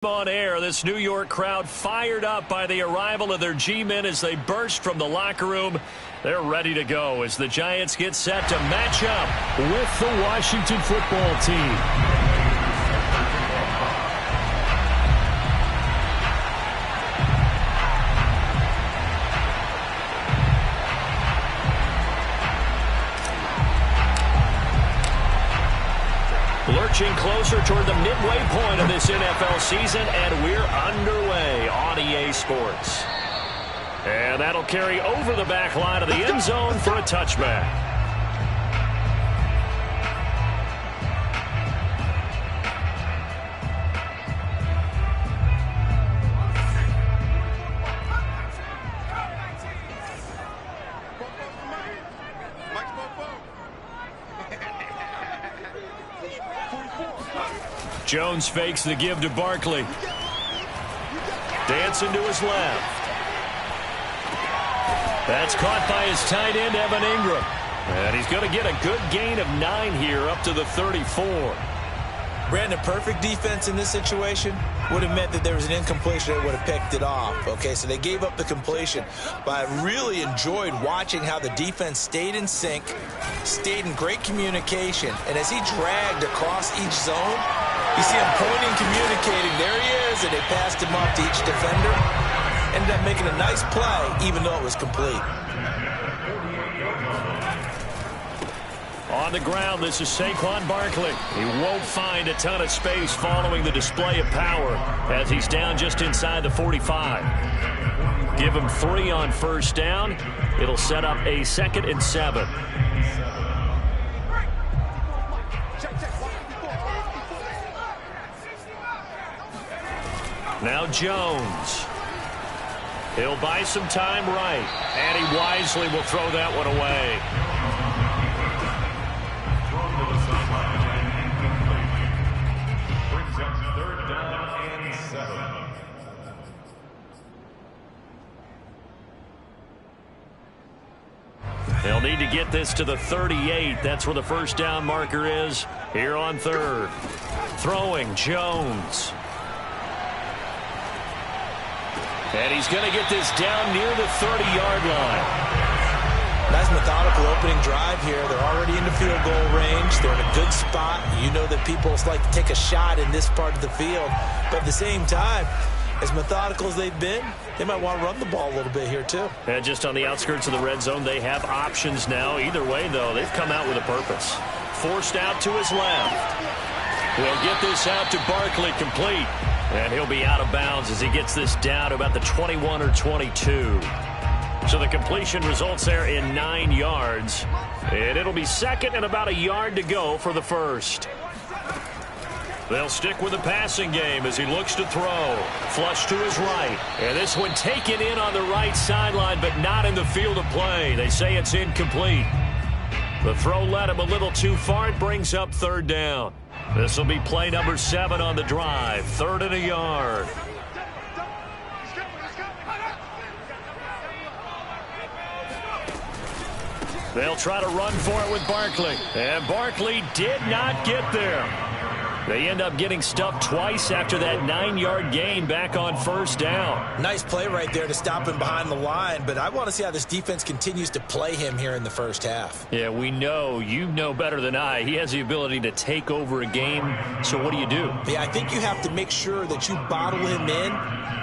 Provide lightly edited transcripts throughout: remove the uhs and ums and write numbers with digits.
On air, this New York crowd fired up by the arrival of their G-men as they burst from the locker room. They're ready to go as the Giants get set to match up with the Washington football team. Lurching closer toward the midway point of this NFL season, and we're underway on EA Sports. And that'll carry over the back line of the end zone for a touchback. Jones fakes the give to Barkley. Dancing to his left. That's caught by his tight end, Evan Ingram. And he's going to get a good gain of 9 here up to the 34. Brandon, perfect defense in this situation would have meant that there was an incompletion that would have picked it off. Okay, so they gave up the completion. But I really enjoyed watching how the defense stayed in sync, stayed in great communication. And as he dragged across each zone, you see him pointing, communicating. There he is, and they passed him off to each defender. Ended up making a nice play, even though it was complete. On the ground, this is Saquon Barkley. He won't find a ton of space following the display of power as he's down just inside the 45. Give him 3 on first down. It'll set up a 2nd and 7. Now Jones. He'll buy some time right, and he wisely will throw that one away. They'll need to get this to the 38. That's where the first down marker is here on 3rd. Throwing Jones. And he's going to get this down near the 30-yard line. Nice methodical opening drive here. They're already in the field goal range. They're in a good spot. You know that people like to take a shot in this part of the field. But at the same time, as methodical as they've been, they might want to run the ball a little bit here too. And just on the outskirts of the red zone, they have options now. Either way, though, they've come out with a purpose. Forced out to his left. We'll get this out to Barkley, complete. And he'll be out of bounds as he gets this down to about the 21 or 22. So the completion results there in 9 yards. And it'll be 2nd and about a yard to go for the first. They'll stick with the passing game as he looks to throw. Flush to his right. And this one taken in on the right sideline, but not in the field of play. They say it's incomplete. The throw led him a little too far. It brings up 3rd down. This will be play number 7 on the drive. 3rd and a yard. They'll try to run for it with Barkley. And Barkley did not get there. They end up getting stuffed twice after that 9-yard gain back on first down. Nice play right there to stop him behind the line, but I want to see how this defense continues to play him here in the first half. Yeah, we know. You know better than I. He has the ability to take over a game, so what do you do? Yeah, I think you have to make sure that you bottle him in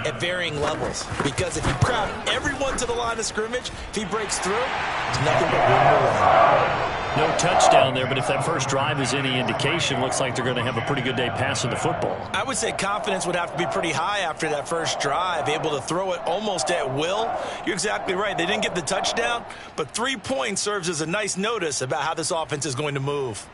at varying levels, because if you crowd everyone to the line of scrimmage, if he breaks through, there's nothing but room to run. No touchdown there, but if that first drive is any indication, looks like they're going to have a pretty good day passing the football. I would say confidence would have to be pretty high after that first drive, able to throw it almost at will. You're exactly right. They didn't get the touchdown, but 3 points serves as a nice notice about how this offense is going to move.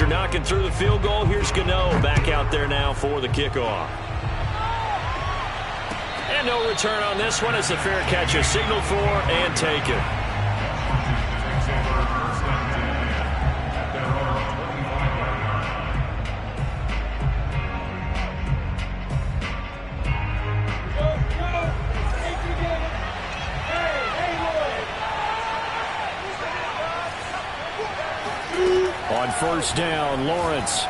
Knocking through the field goal, here's Gano back out there now for the kickoff. And no return on this one as the fair catch is signaled for and taken. On first down, Lawrence.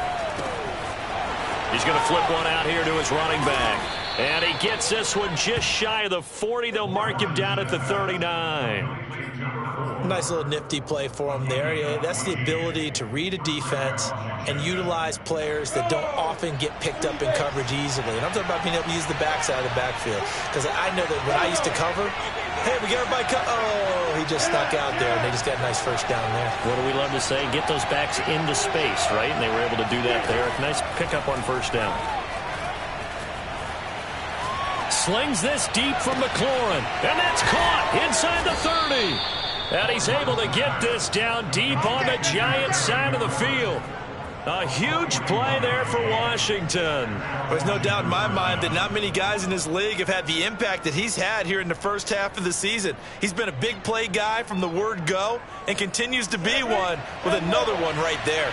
He's going to flip one out here to his running back. And he gets this one just shy of the 40. They'll mark him down at the 39. Nice little nifty play for him there. Yeah, that's the ability to read a defense and utilize players that don't often get picked up in coverage easily. And I'm talking about being able to use the backside of the backfield. Because I know that when I used to cover, hey, we got everybody oh, he just stuck out there, and they just got a nice first down there. What do we love to say? Get those backs into space, right? And they were able to do that there. Nice pickup on first down. Slings this deep from McLaurin. And that's caught inside the 30. And he's able to get this down deep on the Giants side of the field. A huge play there for Washington. There's no doubt in my mind that not many guys in this league have had the impact that he's had here in the first half of the season. He's been a big play guy from the word go and continues to be one with another one right there.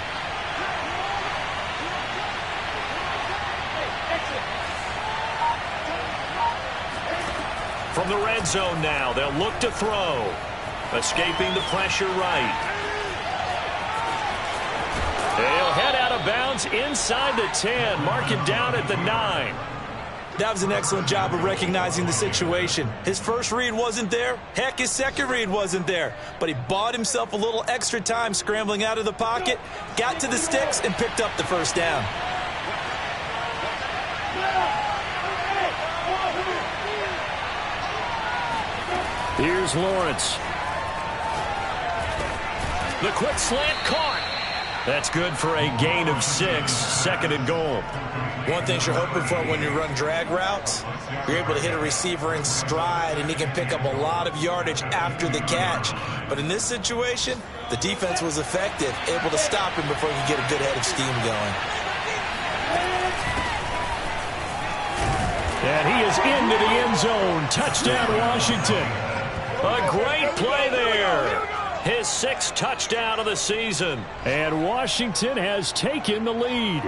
From the red zone now, they'll look to throw. Escaping the pressure right. He'll head out of bounds inside the 10. Mark him down at the 9. That was an excellent job of recognizing the situation. His first read wasn't there. Heck, his second read wasn't there. But he bought himself a little extra time scrambling out of the pocket, got to the sticks, and picked up the first down. Here's Lawrence. The quick slant caught. That's good for a gain of 6, second and goal. One thing you're hoping for when you run drag routes, you're able to hit a receiver in stride, and he can pick up a lot of yardage after the catch. But in this situation, the defense was effective, able to stop him before he could get a good head of steam going. And he is into the end zone. Touchdown, Washington. A great play there. His 6th touchdown of the season. And Washington has taken the lead.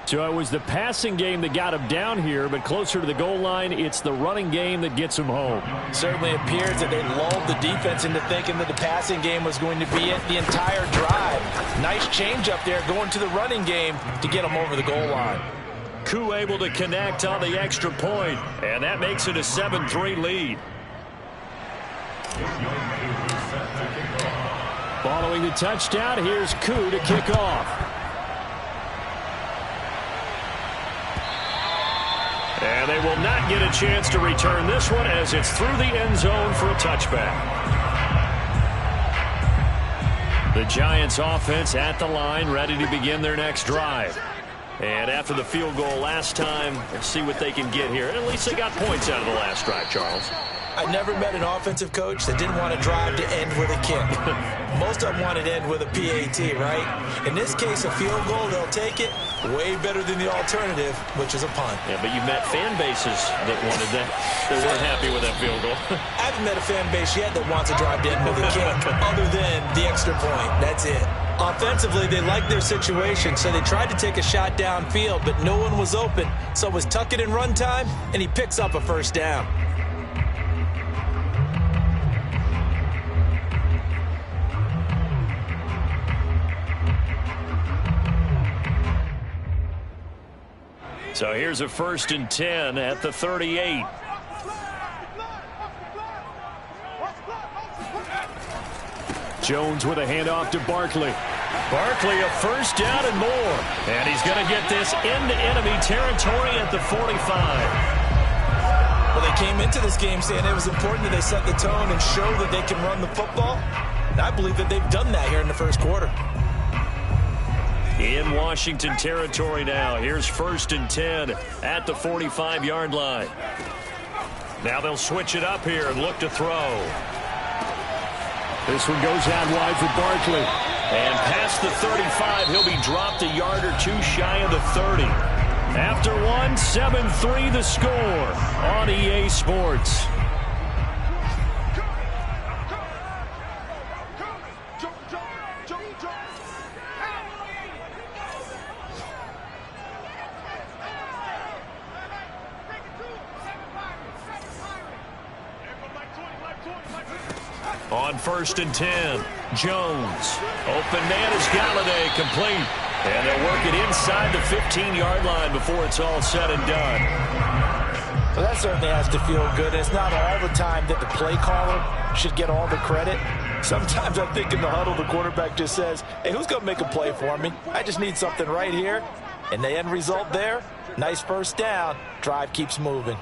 So it was the passing game that got him down here, but closer to the goal line, it's the running game that gets him home. Certainly appears that they lulled the defense into thinking that the passing game was going to be it the entire drive. Nice change up there going to the running game to get him over the goal line. Koo able to connect on the extra point, and that makes it a 7-3 lead. Following the touchdown, here's Koo to kick off. And they will not get a chance to return this one as it's through the end zone for a touchback. The Giants offense at the line, ready to begin their next drive. And after the field goal last time, let's see what they can get here. At least they got points out of the last drive, Charles. I never met an offensive coach that didn't want to drive to end with a kick. Most of them wanted to end with a PAT, right? In this case, a field goal, they'll take it. Way better than the alternative, which is a punt. Yeah, but you met fan bases that wanted that. They weren't happy with that field goal. I haven't met a fan base yet that wants to drive to end with a kick, other than the extra point. That's it. Offensively, they liked their situation, so they tried to take a shot downfield, but no one was open. So it was tuck it in run time, and he picks up a first down. So here's a 1st and 10 at the 38. Jones with a handoff to Barkley. Barkley a first down and more. And he's going to get this into enemy territory at the 45. Well, they came into this game saying it was important that they set the tone and show that they can run the football. And I believe that they've done that here in the first quarter. In Washington territory now. Here's 1st and 10 at the 45-yard line. Now they'll switch it up here and look to throw. This one goes out wide for Barkley. And past the 35, he'll be dropped a yard or two shy of the 30. After one, 7-3 the score on EA Sports. On 1st and 10, Jones. Open man is Galladay, complete. And they'll work it inside the 15-yard line before it's all said and done. Well, that certainly has to feel good. It's not all the time that the play caller should get all the credit. Sometimes I think in the huddle, the quarterback just says, hey, who's going to make a play for me? I just need something right here. And the end result there, nice first down. Drive keeps moving.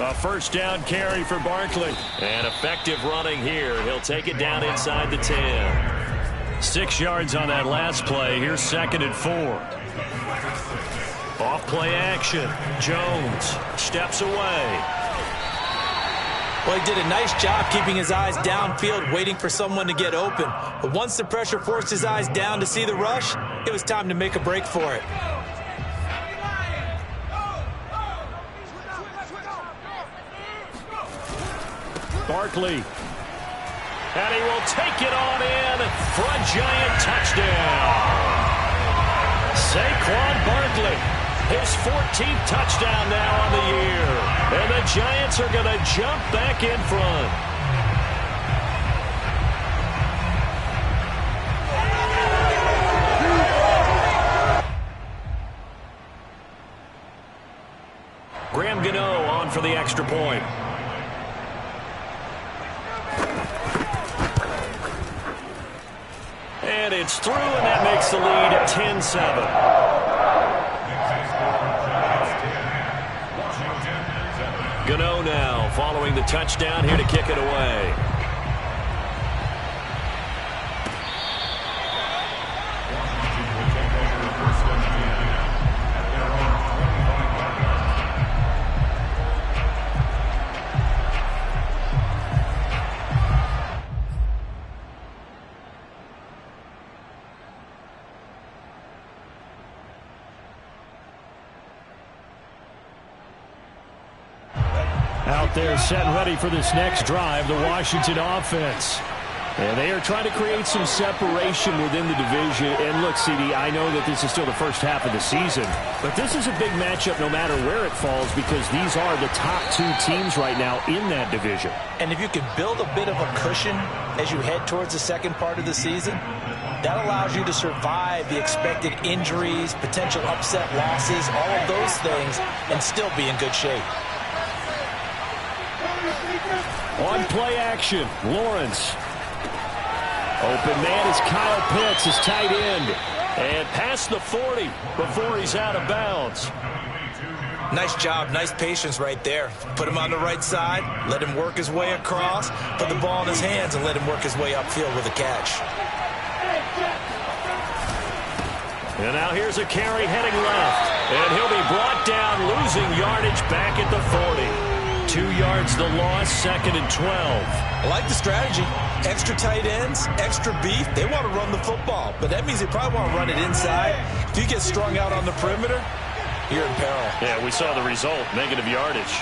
A first down carry for Barkley. And effective running here. He'll take it down inside the 10. 6 yards on that last play. Here's 2nd and 4. Off play action. Jones steps away. Well, he did a nice job keeping his eyes downfield, waiting for someone to get open. But once the pressure forced his eyes down to see the rush, it was time to make a break for it. Barkley. And he will take it on in for a Giant touchdown. Saquon Barkley, his 14th touchdown now on the year. And the Giants are going to jump back in front. Graham Gano on for the extra point. And it's through, and that makes the lead 10-7. Gano now following the touchdown here to kick it away. Out there set and ready for this next drive, the Washington offense. And they are trying to create some separation within the division. And look, CD, I know that this is still the first half of the season, but this is a big matchup no matter where it falls because these are the top 2 teams right now in that division. And if you can build a bit of a cushion as you head towards the second part of the season, that allows you to survive the expected injuries, potential upset losses, all of those things, and still be in good shape. On play action, Lawrence. Open man is Kyle Pitts, his tight end. And past the 40 before he's out of bounds. Nice job, nice patience right there. Put him on the right side, let him work his way across, put the ball in his hands, and let him work his way upfield with a catch. And now here's a carry heading left. And he'll be brought down, losing yardage back at the 40. 2 yards the loss, 2nd and 12. I like the strategy. Extra tight ends, extra beef. They want to run the football, but that means they probably want to run it inside. If you get strung out on the perimeter, you're in peril. Yeah, we saw the result, negative yardage.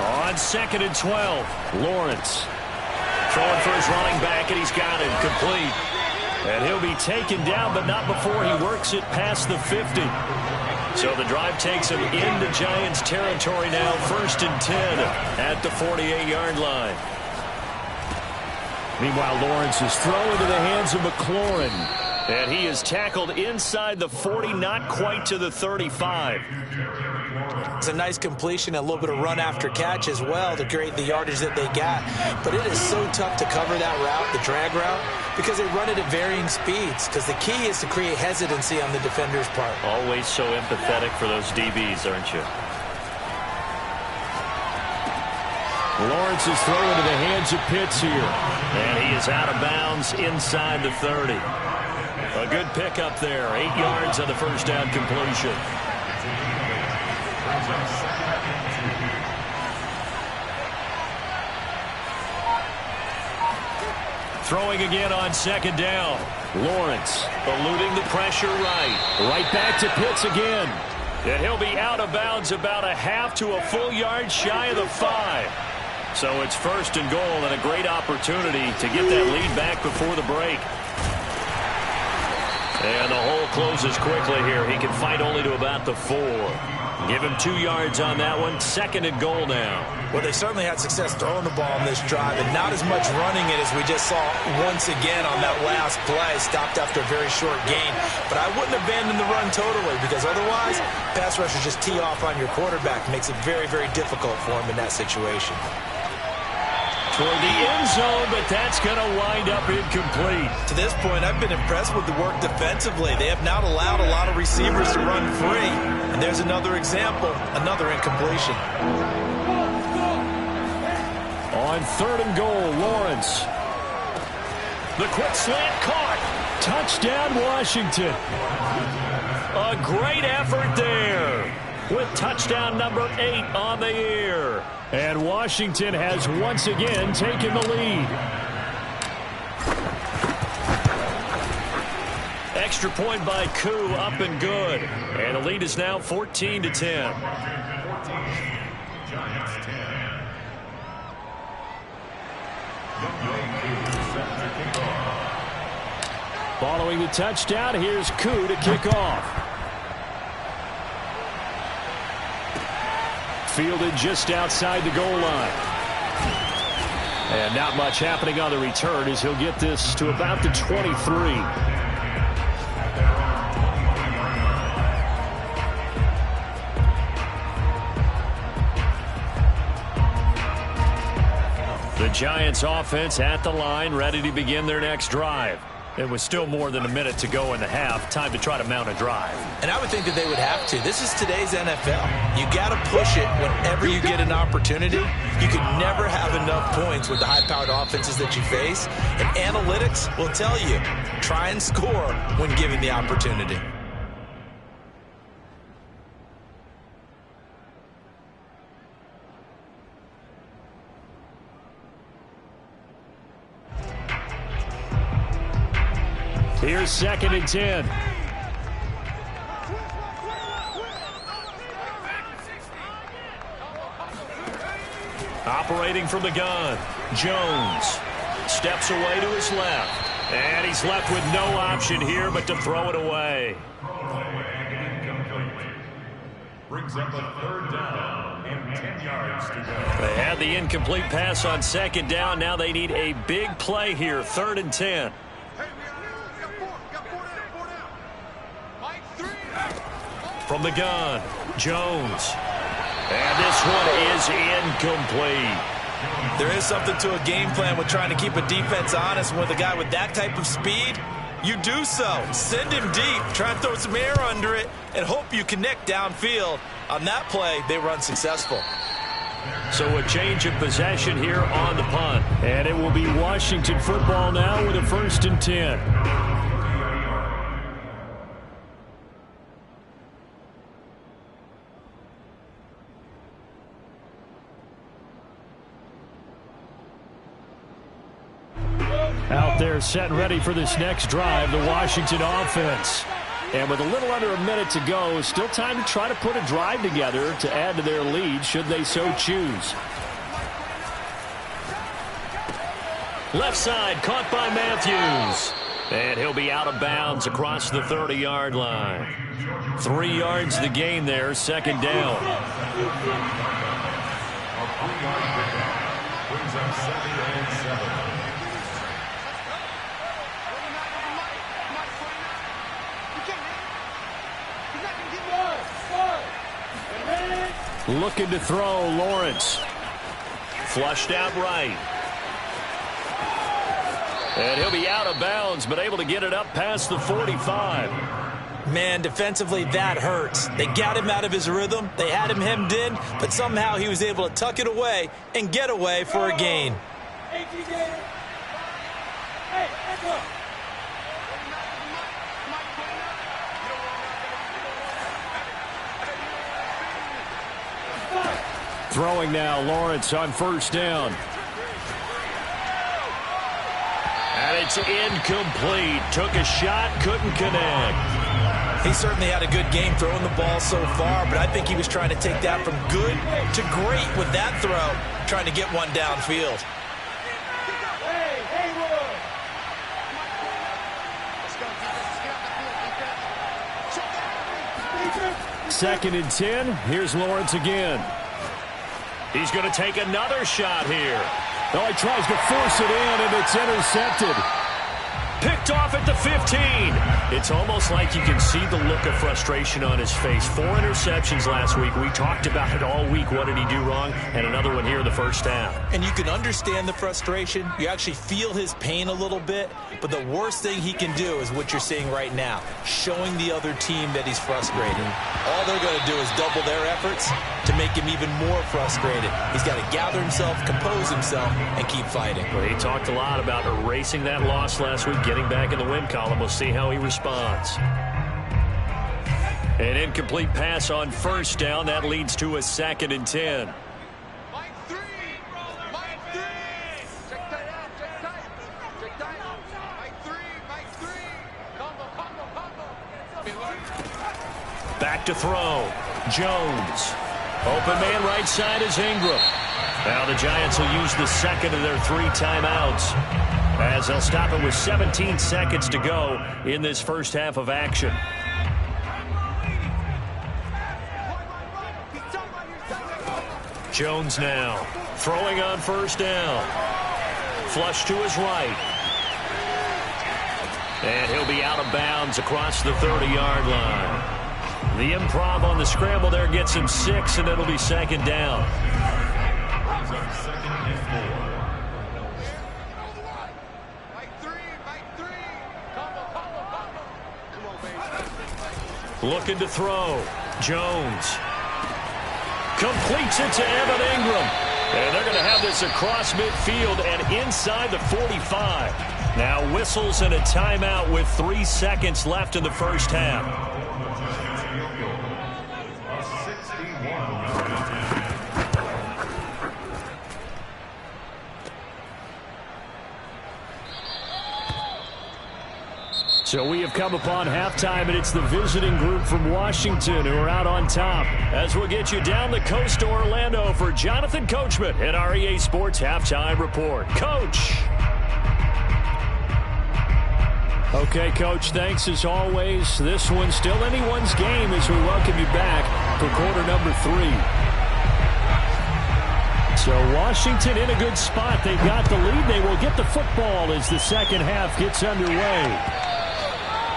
On 2nd and 12, Lawrence. Throwing for his running back, and he's got it complete. And he'll be taken down, but not before he works it past the 50. So the drive takes him into Giants territory now, 1st and 10 at the 48-yard line. Meanwhile, Lawrence is thrown into the hands of McLaurin. And he is tackled inside the 40, not quite to the 35. It's a nice completion, a little bit of run after catch as well to create the yardage that they got. But it is so tough to cover that route, the drag route, because they run it at varying speeds. Because the key is to create hesitancy on the defender's part. Always so empathetic for those DBs, aren't you? Lawrence is thrown into the hands of Pitts here. And he is out of bounds inside the 30. A good pickup there. 8 yards on the first down completion. Throwing again on 2nd down. Lawrence eluding the pressure right. Right back to Pitts again. And he'll be out of bounds about a half to a full yard shy of the 5. So it's 1st and goal and a great opportunity to get that lead back before the break. And the hole closes quickly here. He can fight only to about the 4. Give him 2 yards on that one. 2nd and goal now. Well, they certainly had success throwing the ball in this drive, and not as much running it as we just saw once again on that last play. Stopped after a very short gain. But I wouldn't abandon the run totally, because otherwise, pass rushers just tee off on your quarterback. Makes it very, very difficult for him in that situation. Toward the end zone, but that's going to wind up incomplete. To this point, I've been impressed with the work defensively. They have not allowed a lot of receivers to run free. And there's another example, another incompletion. On 3rd and goal, Lawrence. The quick slant caught. Touchdown, Washington. A great effort there with touchdown number 8 on the year. And Washington has once again taken the lead. Extra point by Koo, up and good. And the lead is now 14-10. Giants 10. Following the touchdown, here's Koo to kick off. Fielded just outside the goal line. And not much happening on the return as he'll get this to about the 23. The Giants offense at the line, ready to begin their next drive. It was still more than a minute to go in the half. Time to try to mount a drive. And I would think that they would have to. This is today's NFL. You got to push it whenever you get an opportunity. You can never have enough points with the high-powered offenses that you face. And analytics will tell you, try and score when given the opportunity. Here's 2nd and 10. Operating from the gun, Jones steps away to his left. And he's left with no option here but to throw it away. Brings up a 3rd down and 10 yards to go. They had the incomplete pass on 2nd down. Now they need a big play here, 3rd and 10. From the gun, Jones. And this one is incomplete. There is something to a game plan with trying to keep a defense honest. With a guy with that type of speed, you do so. Send him deep. Try and throw some air under it and hope you connect downfield. On that play, they were unsuccessful. So a change of possession here on the punt. And it will be Washington football now with a 1st and 10. Out there set and ready for this next drive, the Washington offense. And with a little under a minute to go, still time to try to put a drive together to add to their lead should they so choose. Left side caught by Matthews. And he'll be out of bounds across the 30-yard line. 3 yards the gain there, 2nd down. Brings up 2nd and 7. Looking to throw, Lawrence. Flushed out right. And he'll be out of bounds, but able to get it up past the 45. Man, defensively, that hurts. They got him out of his rhythm. They had him hemmed in, but somehow he was able to tuck it away and get away for a gain. Throwing now, Lawrence on 1st down. And it's incomplete. Took a shot, couldn't connect. He certainly had a good game throwing the ball so far, but I think he was trying to take that from good to great with that throw, trying to get one downfield. 2nd and 10. Here's Lawrence again. He's going to take another shot here. Oh, he tries to force it in, and it's intercepted. Picked off at the 15. It's almost like you can see the look of frustration on his face. 4 interceptions last week. We talked about it all week. What did he do wrong? And another one here in the first half. And you can understand the frustration. You actually feel his pain a little bit. But the worst thing he can do is what you're seeing right now, showing the other team that he's frustrated. All they're going to do is double their efforts to make him even more frustrated. He's got to gather himself, compose himself, and keep fighting. Well, he talked a lot about erasing that loss last week, getting back in the win column. We'll see how he responds. An incomplete pass on first down. That leads to a 2nd and 10. Back to throw. Jones. Open man right side is Ingram. Now the Giants will use the second of their 3 timeouts, as they'll stop it with 17 seconds to go in this first half of action. Jones now throwing on first down. Flush to his right. And he'll be out of bounds across the 30-yard line. The improv on the scramble there gets him 6, and it'll be 2nd down. Looking to throw. Jones completes it to Evan Ingram. And they're going to have this across midfield and inside the 45. Now whistles and a timeout with 3 seconds left in the first half. So we have come upon halftime, and it's the visiting group from Washington who are out on top. As we'll get you down the coast to Orlando for Jonathan Coachman at our EA Sports Halftime Report. Coach. Okay, Coach, thanks as always. This one's still anyone's game as we welcome you back for quarter number 3. So Washington in a good spot. They've got the lead. They will get the football as the second half gets underway.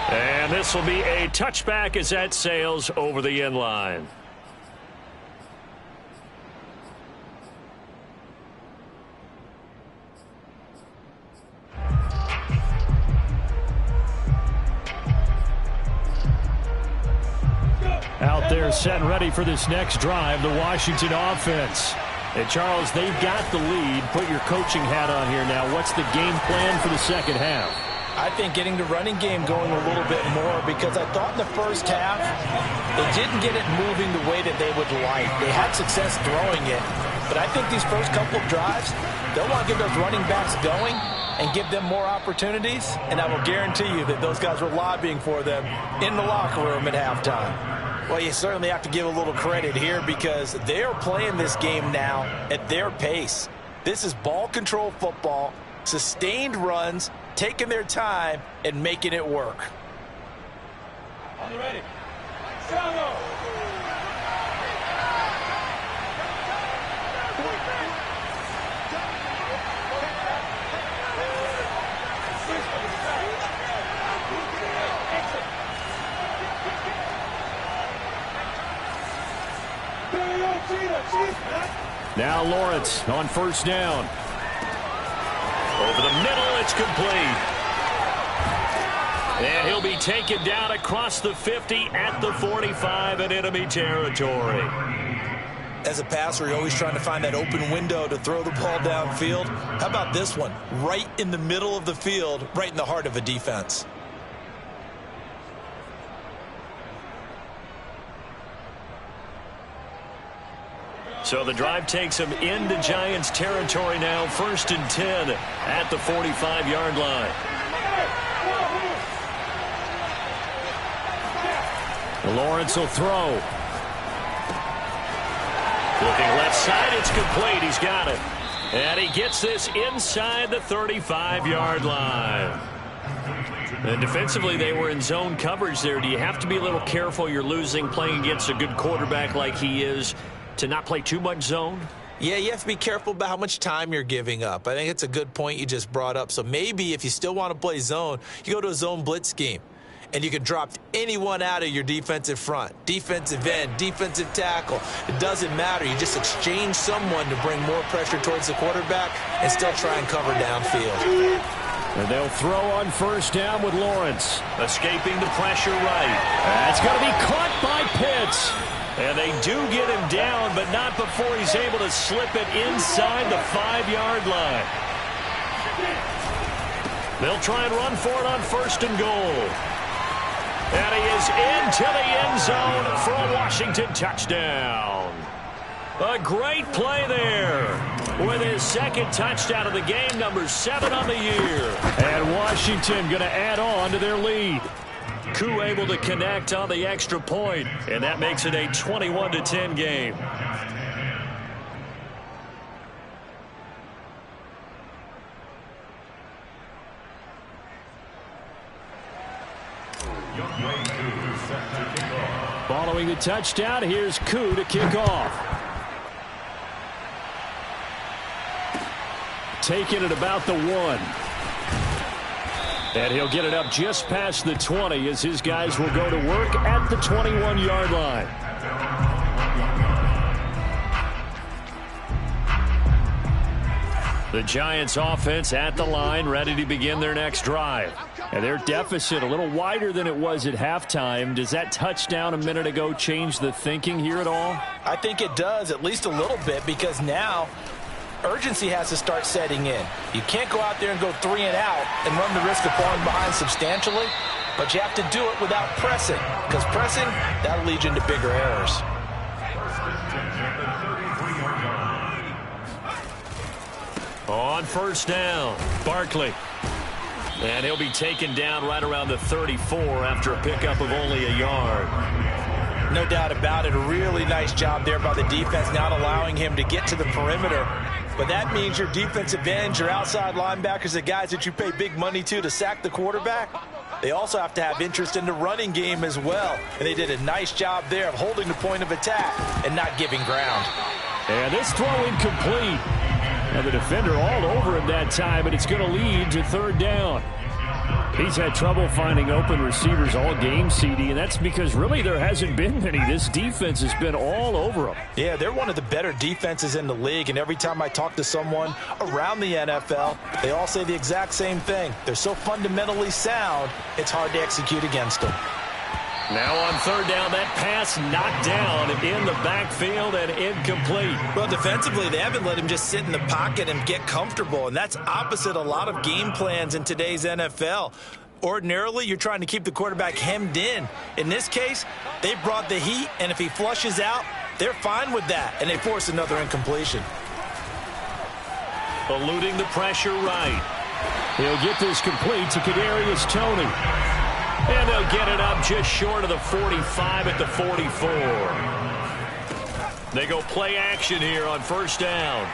And this will be a touchback as that sails over the end line. Out there set and ready for this next drive, the Washington offense. And Charles, they've got the lead. Put your coaching hat on here now. What's the game plan for the second half? I think getting the running game going a little bit more, because I thought in the first half they didn't get it moving the way that they would like. They had success throwing it, but I think these first couple of drives, they'll want to get those running backs going and give them more opportunities, and I will guarantee you that those guys were lobbying for them in the locker room at halftime. Well, you certainly have to give a little credit here, because they are playing this game now at their pace. This is ball control football, sustained runs, taking their time and making it work. Are you ready? Now Lawrence on first down. Over the middle, it's complete. And he'll be taken down across the 50 at the 45 in enemy territory. As a passer, you're always trying to find that open window to throw the ball downfield. How about this one? Right in the middle of the field, right in the heart of a defense. So the drive takes him into Giants territory now. 1st and 10 at the 45-yard line. Lawrence will throw. Looking left side, it's complete. He's got it. And he gets this inside the 35-yard line. And defensively, they were in zone coverage there. Do you have to be a little careful? You're losing, playing against a good quarterback like he is, to not play too much zone? Yeah, you have to be careful about how much time you're giving up. I think it's a good point you just brought up. So maybe if you still want to play zone, you go to a zone blitz scheme. And you can drop anyone out of your defensive front, defensive end, defensive tackle. It doesn't matter. You just exchange someone to bring more pressure towards the quarterback and still try and cover downfield. And they'll throw on first down with Lawrence. Escaping the pressure right. That's going to be caught by Pitts. And they do get him down, but not before he's able to slip it inside the 5-yard line. They'll try and run for it on first and goal. And he is into the end zone for a Washington touchdown. A great play there with his second touchdown of the game, number 7 on the year. And Washington going to add on to their lead. Koo able to connect on the extra point, and that makes it a 21-10 game. Following the touchdown, here's Koo to kick off. Taking it about the 1. And he'll get it up just past the 20 as his guys will go to work at the 21-yard line. The Giants offense at the line, ready to begin their next drive. And their deficit a little wider than it was at halftime. Does that touchdown a minute ago change the thinking here at all? I think it does, at least a little bit, because now urgency has to start setting in. You can't go out there and go 3 and out and run the risk of falling behind substantially, but you have to do it without pressing, because pressing, that'll lead you into bigger errors. On first down, Barkley. And he'll be taken down right around the 34 after a pickup of only a yard. No doubt about it. A really nice job there by the defense, not allowing him to get to the perimeter. But that means your defensive ends, your outside linebackers, the guys that you pay big money to sack the quarterback, they also have to have interest in the running game as well. And they did a nice job there of holding the point of attack and not giving ground. And this throw incomplete. And the defender all over him that time, and it's going to lead to third down. He's had trouble finding open receivers all game, CD, and that's because really there hasn't been many. This defense has been all over them. Yeah, they're one of the better defenses in the league, and every time I talk to someone around the NFL, they all say the exact same thing. They're so fundamentally sound, it's hard to execute against them. Now on third down, that pass knocked down in the backfield and incomplete. Well, defensively, they haven't let him just sit in the pocket and get comfortable, and that's opposite a lot of game plans in today's NFL. Ordinarily, you're trying to keep the quarterback hemmed in. In this case, they brought the heat, and if he flushes out, they're fine with that, and they force another incompletion. Eluding the pressure right. He'll get this complete to Kadarius Toney. And they'll get it up just short of the 45 at the 44. They go play action here on first down.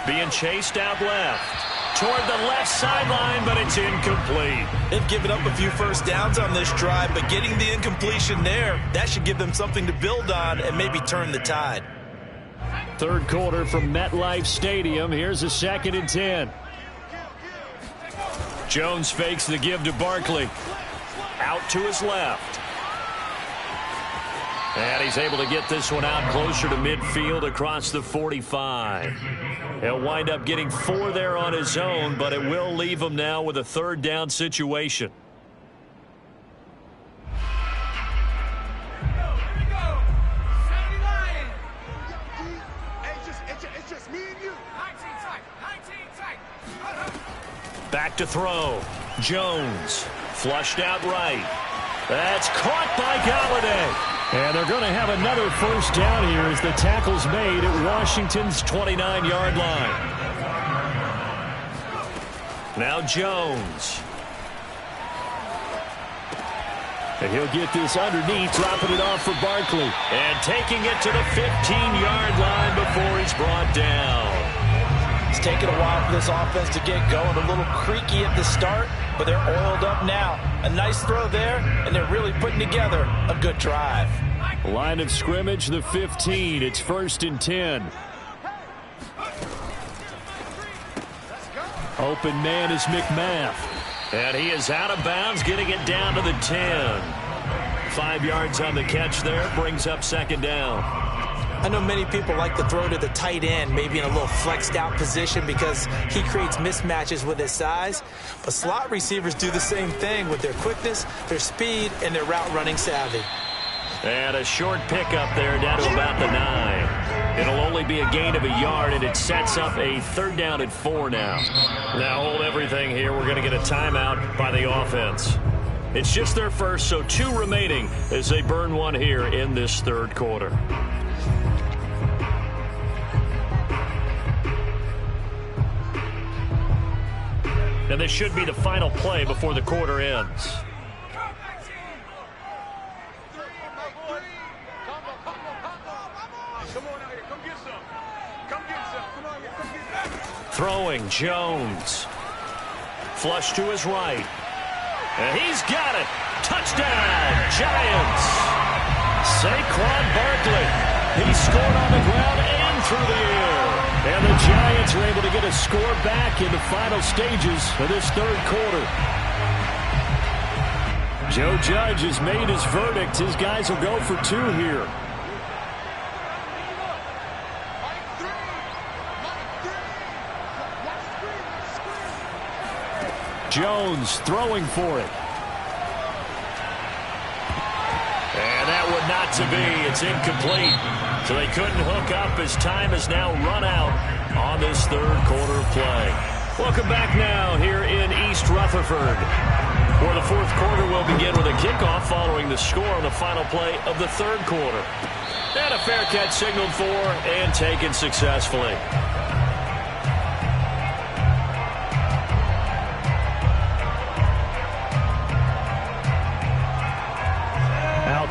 Being chased out left. Toward the left sideline, but it's incomplete. They've given up a few first downs on this drive, but getting the incompletion there, that should give them something to build on and maybe turn the tide. Third quarter from MetLife Stadium. Here's a 2nd and 10. Jones fakes the give to Barkley. Out to his left. And he's able to get this one out closer to midfield across the 45. He'll wind up getting 4 there on his own, but it will leave him now with a third down situation. Back to throw. Jones. Flushed out right. That's caught by Galladay. And they're going to have another first down here as the tackle's made at Washington's 29-yard line. Now Jones. And he'll get this underneath, dropping it off for Barkley. And taking it to the 15-yard line before he's brought down. It's taken a while for this offense to get going. A little creaky at the start, but they're oiled up now. A nice throw there, and they're really putting together a good drive. Line of scrimmage, the 15. It's 1st and 10. Open man is McMath. And he is out of bounds, getting it down to the 10. 5 yards on the catch there, brings up 2nd down. I know many people like to throw to the tight end, maybe in a little flexed out position because he creates mismatches with his size. But slot receivers do the same thing with their quickness, their speed, and their route running savvy. And a short pickup there down to about the 9. It'll only be a gain of a yard, and it sets up a 3rd down and 4 now. Now hold everything here. We're going to get a timeout by the offense. It's just their first, so 2 remaining as they burn one here in this 3rd quarter. And this should be the final play before the quarter ends. Throwing, Jones. Flush to his right. And he's got it. Touchdown, Giants. Saquon Barkley. He scored on the ground and through the air. And the Giants are able to get a score back in the final stages of this 3rd quarter. Joe Judge has made his verdict. His guys will go for 2 here. Jones throwing for it. And that would not to be. It's incomplete. So they couldn't hook up as time has now run out on this 3rd quarter of play. Welcome back now here in East Rutherford, where the 4th quarter will begin with a kickoff following the score on the final play of the 3rd quarter. And a fair catch signaled for and taken successfully.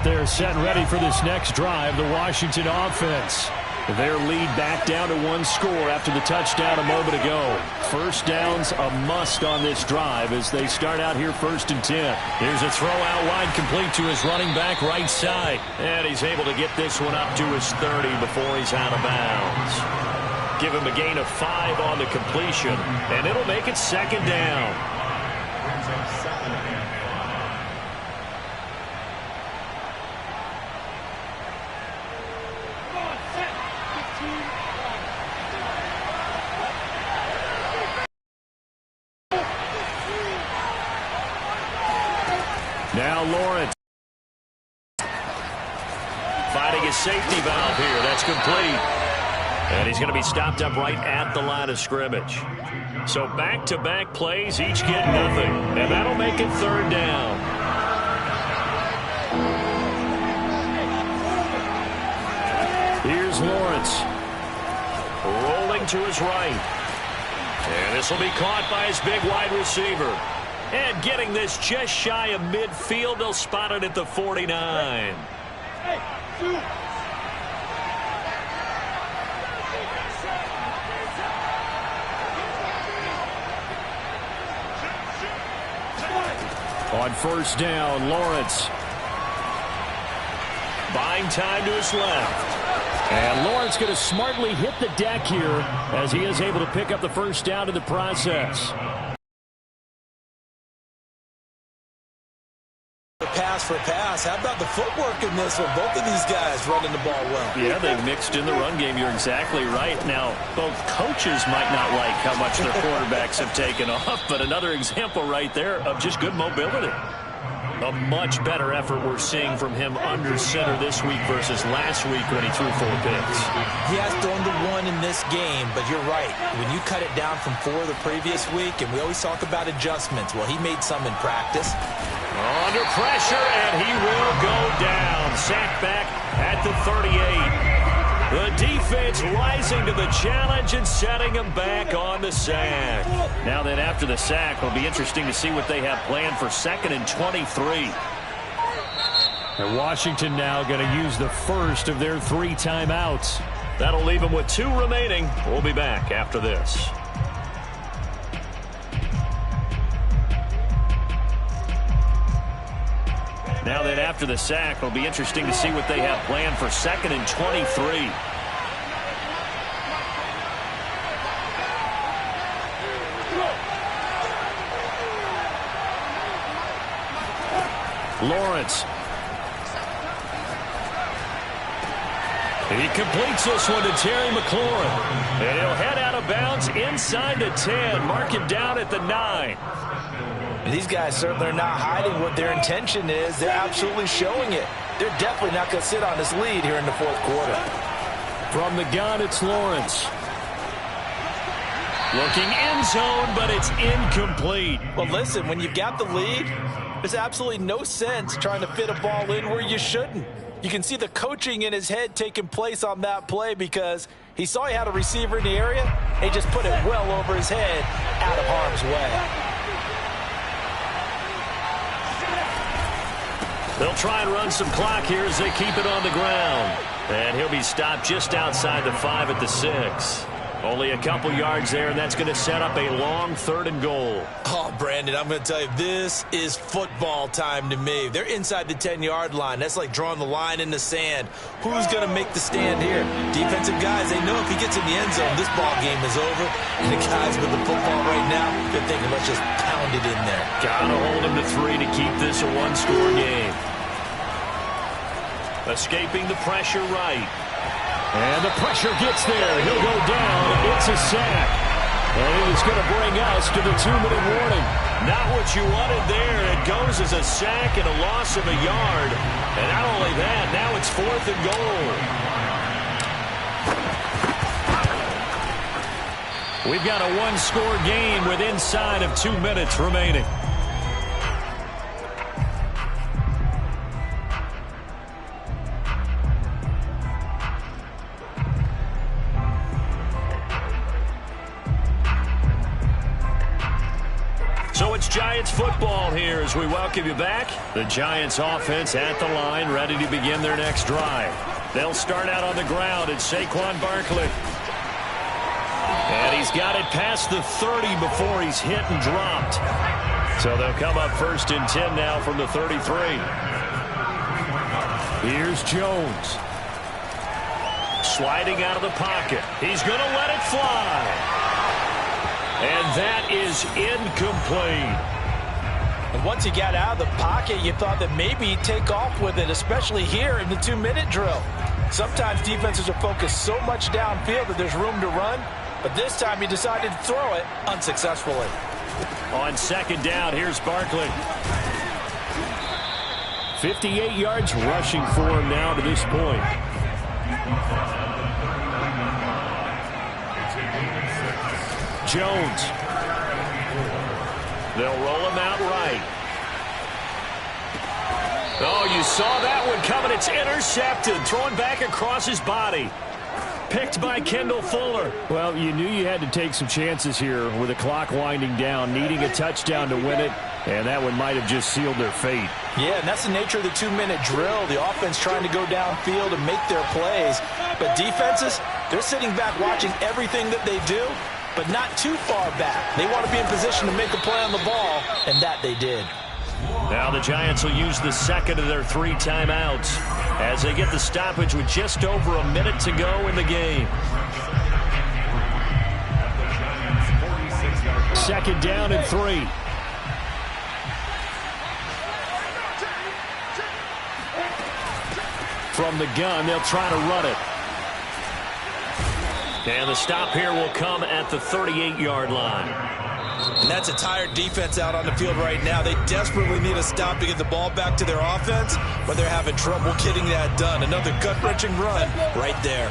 They're set and ready for this next drive, the Washington offense. Their lead back down to 1 score after the touchdown a moment ago. 1st down's a must on this drive as they start out here 1st and 10. Here's a throw out wide, complete to his running back right side. And he's able to get this one up to his 30 before he's out of bounds. Give him a gain of 5 on the completion, and it'll make it 2nd down. Now Lawrence finding his safety valve here. That's complete. And he's going to be stopped up right at the line of scrimmage. So back-to-back plays, each get nothing. And that'll make it 3rd down. Here's Lawrence. Rolling to his right. And this will be caught by his big wide receiver. And getting this just shy of midfield, they'll spot it at the 49. On 1st down, Lawrence. Buying time to his left. And Lawrence going to smartly hit the deck here as he is able to pick up the 1st down in the process. Pass for pass. How about the footwork in this one? Both of these guys running the ball well. Yeah, they've mixed in the run game. You're exactly right. Now, both coaches might not like how much their quarterbacks have taken off, but another example right there of just good mobility. A much better effort we're seeing from him under center this week versus last week when he threw 4 picks. He has thrown to 1 in this game, but you're right. When you cut it down from 4 the previous week, and we always talk about adjustments, well, he made some in practice. Under pressure, and he will go down. Sacked back at the 38. The defense rising to the challenge and setting him back on the sack. Now then, after the sack, it'll be interesting to see what they have planned for 2nd and 23. And Washington now going to use the first of their 3 timeouts. That'll leave him with 2 remaining. We'll be back after this. Now then, after the sack, it'll be interesting to see what they have planned for 2nd and 23. Lawrence. He completes this one to Terry McLaurin. And he'll head out of bounds inside the 10. Mark him down at the 9. These guys certainly are not hiding what their intention is. They're absolutely showing it. They're definitely not going to sit on this lead here in the 4th quarter. From the gun, it's Lawrence. Looking end zone, but it's incomplete. Well, listen, when you've got the lead, there's absolutely no sense trying to fit a ball in where you shouldn't. You can see the coaching in his head taking place on that play because he saw he had a receiver in the area, and he just put it well over his head out of harm's way. They'll try and run some clock here as they keep it on the ground. And he'll be stopped just outside the 5 at the 6. Only a couple yards there, and that's going to set up a long 3rd and goal. Oh, Brandon, I'm going to tell you, this is football time to me. They're inside the 10-yard line. That's like drawing the line in the sand. Who's going to make the stand here? Defensive guys, they know if he gets in the end zone, this ball game is over. And the guys with the football right now, they're thinking, let's just pound it in there. Got to hold him to 3 to keep this a 1-score game. Escaping the pressure right. And the pressure gets there. He'll go down. It's a sack. And it's going to bring us to the 2-minute warning. Not what you wanted there. It goes as a sack and a loss of a yard. And not only that, now it's 4th and goal. We've got a 1-score game with inside of 2 minutes remaining. So it's Giants football here as we welcome you back. The Giants offense at the line, ready to begin their next drive. They'll start out on the ground. It's Saquon Barkley. And he's got it past the 30 before he's hit and dropped. So they'll come up 1st and 10 now from the 33. Here's Jones. Sliding out of the pocket. He's going to let it fly. And that is incomplete. And once he got out of the pocket, you thought that maybe he'd take off with it, especially here in the 2-minute drill. Sometimes defenses are focused so much downfield that there's room to run, but this time he decided to throw it unsuccessfully. On 2nd down, here's Barkley. 58 yards rushing for him now to this point. Jones. They'll roll him out right. Oh, you saw that one coming. It's intercepted. Thrown back across his body. Picked by Kendall Fuller. Well, you knew you had to take some chances here with the clock winding down, needing a touchdown to win it, and that one might have just sealed their fate. Yeah, and that's the nature of the 2-minute drill. The offense trying to go downfield and make their plays. But defenses, they're sitting back watching everything that they do, but not too far back. They want to be in position to make a play on the ball, and that they did. Now the Giants will use the 2nd of their 3 timeouts as they get the stoppage with just over a minute to go in the game. 2nd down and 3. From the gun, they'll try to run it. And the stop here will come at the 38-yard line. And that's a tired defense out on the field right now. They desperately need a stop to get the ball back to their offense, but they're having trouble getting that done. Another gut-wrenching run right there.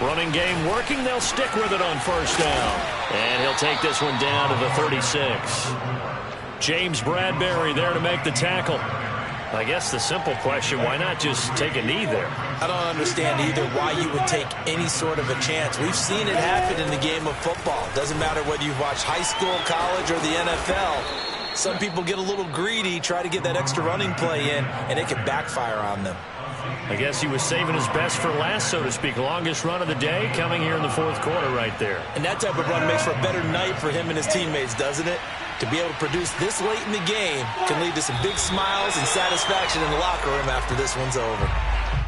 Running game working. They'll stick with it on 1st down. And he'll take this one down to the 36. James Bradbury there to make the tackle. I guess the simple question, why not just take a knee there? I don't understand either why you would take any sort of a chance. We've seen it happen in the game of football. Doesn't matter whether you've watched high school, college, or the NFL. Some people get a little greedy, try to get that extra running play in, and it can backfire on them. I guess he was saving his best for last, so to speak. Longest run of the day coming here in the fourth quarter right there. And that type of run makes for a better night for him and his teammates, doesn't it? To be able to produce this late in the game can lead to some big smiles and satisfaction in the locker room after this one's over.